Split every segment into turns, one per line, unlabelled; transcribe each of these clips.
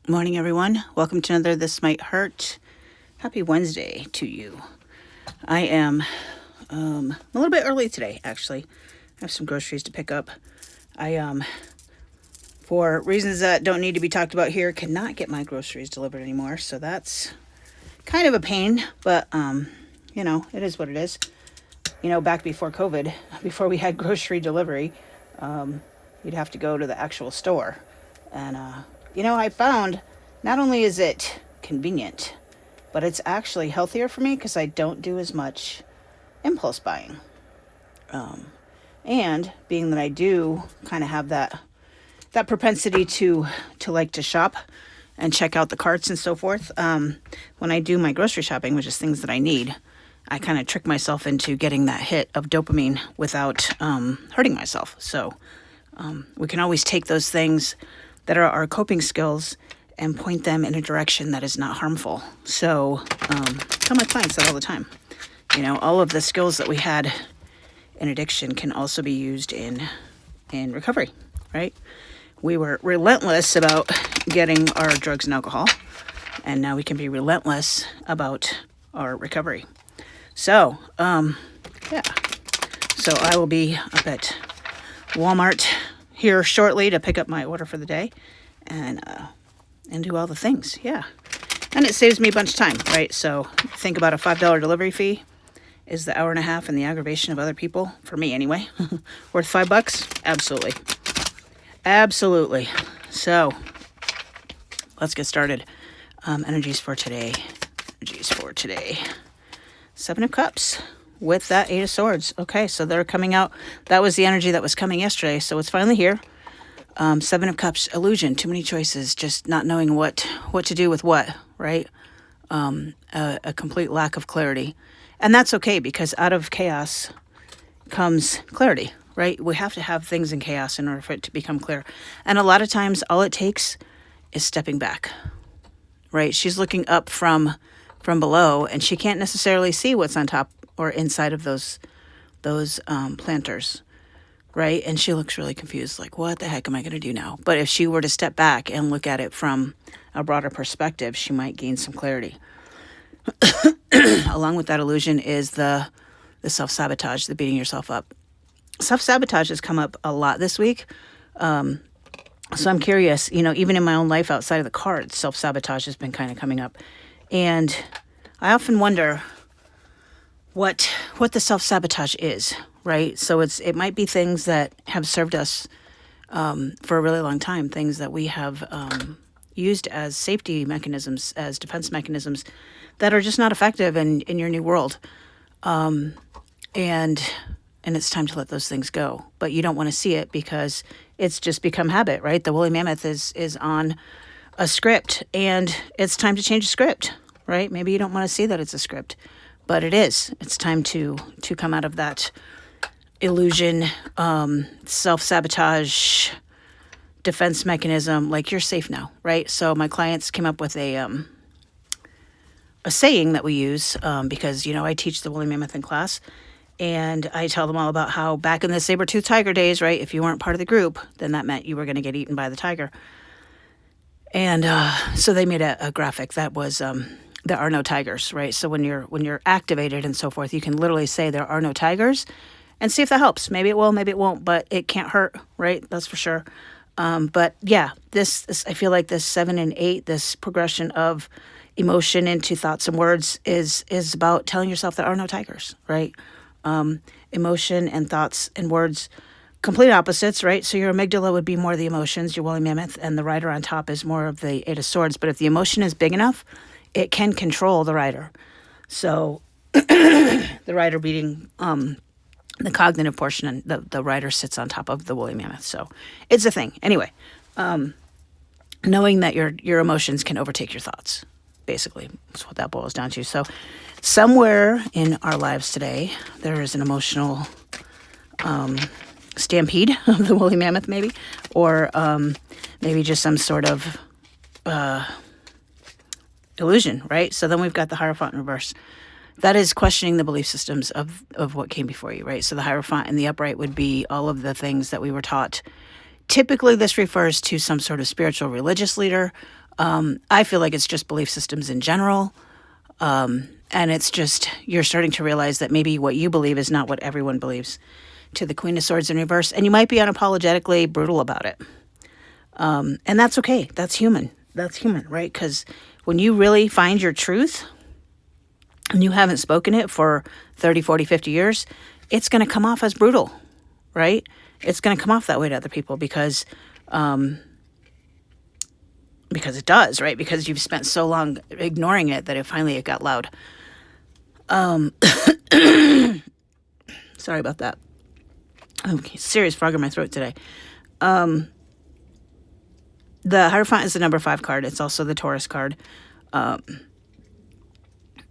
Morning, everyone. Welcome to another This Might Hurt. Happy Wednesday to you. I am a little bit early today, actually. I have some groceries to pick up. I, for reasons that don't need to be talked about here, cannot get my groceries delivered anymore. So that's kind of a pain, but, it is what it is. Back before COVID, before we had grocery delivery, you'd have to go to the actual store. And, I found not only is it convenient, but it's actually healthier for me because I don't do as much impulse buying. And being that I do kind of have that propensity to like to shop and check out the carts and so forth, when I do my grocery shopping, which is things that I need, I kind of trick myself into getting that hit of dopamine without hurting myself. So we can always take those things that are our coping skills and point them in a direction that is not harmful. So tell my clients that all the time. All of the skills that we had in addiction can also be used in recovery, right? We were relentless about getting our drugs and alcohol, and now we can be relentless about our recovery. So, So I will be up at Walmart here shortly to pick up my order for the day and do all the things. Yeah. And it saves me a bunch of time, right? So think about a $5 delivery fee is the hour and a half and the aggravation of other people, for me anyway, worth $5? Absolutely. Absolutely. So let's get started. Energies for today. Seven of Cups with that Eight of Swords. Okay, so they're coming out. That was the energy that was coming yesterday, so it's finally here. Seven of Cups, illusion, too many choices, just not knowing what to do with what, right? A complete lack of clarity. And that's okay, because out of chaos comes clarity, right? We have to have things in chaos in order for it to become clear. And a lot of times, all it takes is stepping back, right? She's looking up from below, and she can't necessarily see what's on top or inside of those planters, right? And she looks really confused, like, what the heck am I going to do now? But if she were to step back and look at it from a broader perspective, she might gain some clarity. Along with that illusion is the self-sabotage, the beating yourself up. Self-sabotage has come up a lot this week. So I'm curious, even in my own life outside of the cards, self-sabotage has been kind of coming up. And I often wonder what the self-sabotage is, right? So it might be things that have served us for a really long time, things that we have used as safety mechanisms, as defense mechanisms that are just not effective in your new world. And it's time to let those things go. But you don't want to see it because it's just become habit, right? The woolly mammoth is on a script, and it's time to change the script, right? Maybe you don't want to see that it's a script, but it is. It's time to come out of that illusion, self-sabotage, defense mechanism. Like, you're safe now, right? So my clients came up with a saying that we use because, I teach the woolly mammoth in class, and I tell them all about how back in the saber-toothed tiger days, right, if you weren't part of the group, then that meant you were going to get eaten by the tiger. And so they made a graphic that was there are no tigers, right? So when you're activated and so forth, you can literally say there are no tigers and see if that helps. Maybe it will, maybe it won't, but it can't hurt, right? That's for sure. But yeah, this I feel like this 7 and 8, this progression of emotion into thoughts and words is about telling yourself there are no tigers, right? Emotion and thoughts and words, complete opposites, right? So your amygdala would be more the emotions, your woolly mammoth, and the rider on top is more of the Eight of Swords. But if the emotion is big enough, it can control the rider. So the rider beating the cognitive portion, and the rider sits on top of the woolly mammoth. So it's a thing. Anyway, knowing that your emotions can overtake your thoughts, basically, is what that boils down to. So somewhere in our lives today, there is an emotional stampede of the woolly mammoth, maybe, or maybe just some sort of illusion, right? So then we've got the Hierophant in reverse. That is questioning the belief systems of what came before you, right? So the Hierophant in the upright would be all of the things that we were taught. Typically, this refers to some sort of spiritual religious leader, I feel like it's just belief systems in general. And it's just, you're starting to realize that maybe what you believe is not what everyone believes. To the Queen of Swords in reverse. And you might be unapologetically brutal about it. And that's okay. That's human. That's human, right? Because when you really find your truth and you haven't spoken it for 30, 40, 50 years, it's going to come off as brutal, right? It's going to come off that way to other people because it does, right? Because you've spent so long ignoring it that it got loud. Sorry about that. Okay, serious frog in my throat today. The Hierophant is the number 5 card. It's also the Taurus card. I'm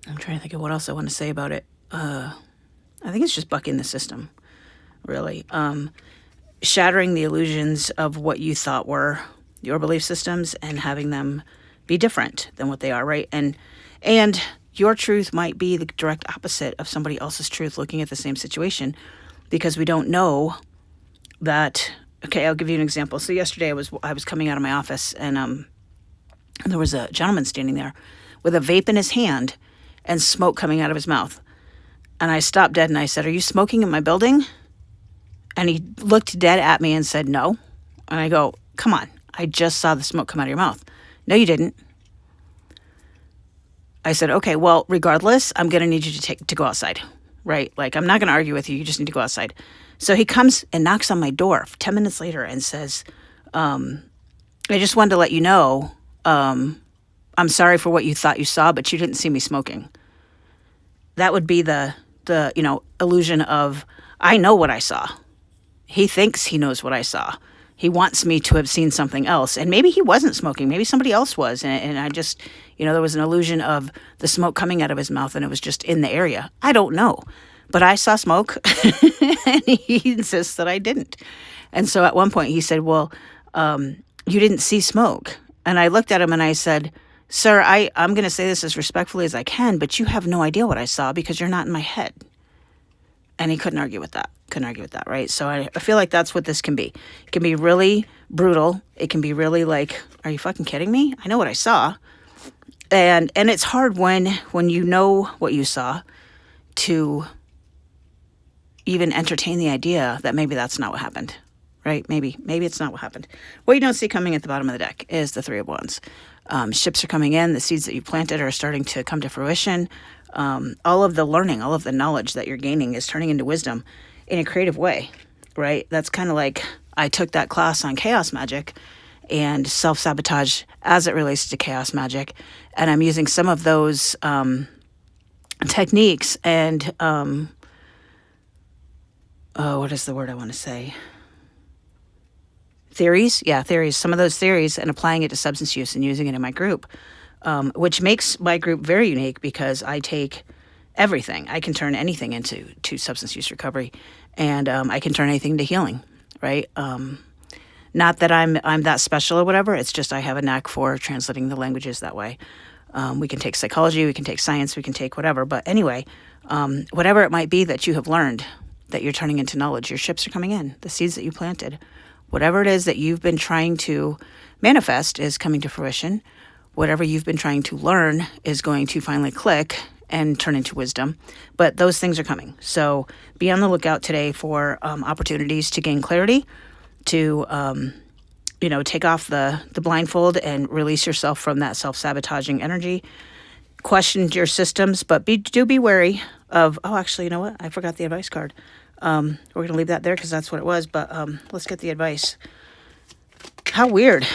trying to think of what else I want to say about it. I think it's just bucking the system, really. Shattering the illusions of what you thought were your belief systems and having them be different than what they are, right? And your truth might be the direct opposite of somebody else's truth looking at the same situation, because we don't know that. Okay, I'll give you an example. So yesterday I was coming out of my office, and there was a gentleman standing there with a vape in his hand and smoke coming out of his mouth. And I stopped dead and I said, "Are you smoking in my building?" And he looked dead at me and said, "No." And I go, "Come on, I just saw the smoke come out of your mouth." "No, you didn't." I said, "Okay, well, regardless, I'm going to need you to go outside, right? Like, I'm not going to argue with you. You just need to go outside." So he comes and knocks on my door 10 minutes later and says, "I just wanted to let you know, I'm sorry for what you thought you saw, but you didn't see me smoking." That would be the illusion of, I know what I saw. He thinks he knows what I saw. He wants me to have seen something else. And maybe he wasn't smoking. Maybe somebody else was. And I just, there was an illusion of the smoke coming out of his mouth and it was just in the area. I don't know. But I saw smoke and he insists that I didn't. And so at one point he said, "Well, you didn't see smoke." And I looked at him and I said, "Sir, I'm going to say this as respectfully as I can, but you have no idea what I saw because you're not in my head." And he couldn't argue with that. Right? So I feel like that's what this can be. It can be really brutal. It can be really like, are you fucking kidding me? I know what I saw. And it's hard when you know what you saw to even entertain the idea that maybe that's not what happened, right? Maybe it's not what happened. What you don't see coming at the bottom of the deck is the 3 of Wands. Ships are coming in. The seeds that you planted are starting to come to fruition. All of the learning, all of the knowledge that you're gaining is turning into wisdom in a creative way, right? That's kind of like I took that class on chaos magic and self-sabotage as it relates to chaos magic. And I'm using some of those techniques and what is the word I want to say? Theories? Yeah, theories. Some of those theories and applying it to substance use and using it in my group, which makes my group very unique because I take everything. I can turn anything into substance use recovery, and I can turn anything into healing, right? Not that I'm that special or whatever. It's just I have a knack for translating the languages that way. We can take psychology, we can take science, we can take whatever. But anyway, whatever it might be that you have learned, that you're turning into knowledge, your ships are coming in. The seeds that you planted, whatever it is that you've been trying to manifest is coming to fruition. Whatever you've been trying to learn is going to finally click and turn into wisdom. But those things are coming. So be on the lookout today for opportunities to gain clarity, to take off the blindfold and release yourself from that self-sabotaging energy. Question your systems, but do be wary of, actually, you know what? I forgot the advice card. We're going to leave that there because that's what it was, but let's get the advice. How weird.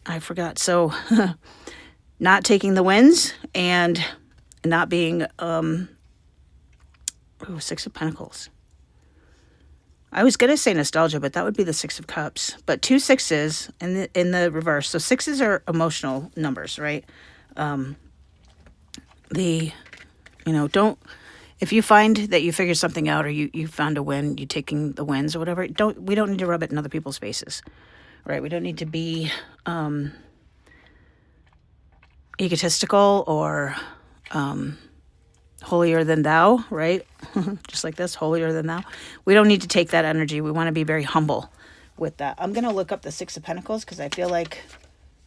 I forgot. So not taking the wins and not being 6 of Pentacles. I was going to say nostalgia, but that would be the 6 of Cups. But 2 6s in the reverse. So 6s are emotional numbers, right? If you find that you figure something out or you found a win, you taking the wins or whatever, we don't need to rub it in other people's faces, right? We don't need to be egotistical or holier than thou, right? Just like this, holier than thou. We don't need to take that energy. We want to be very humble with that. I'm going to look up the 6 of Pentacles because I feel like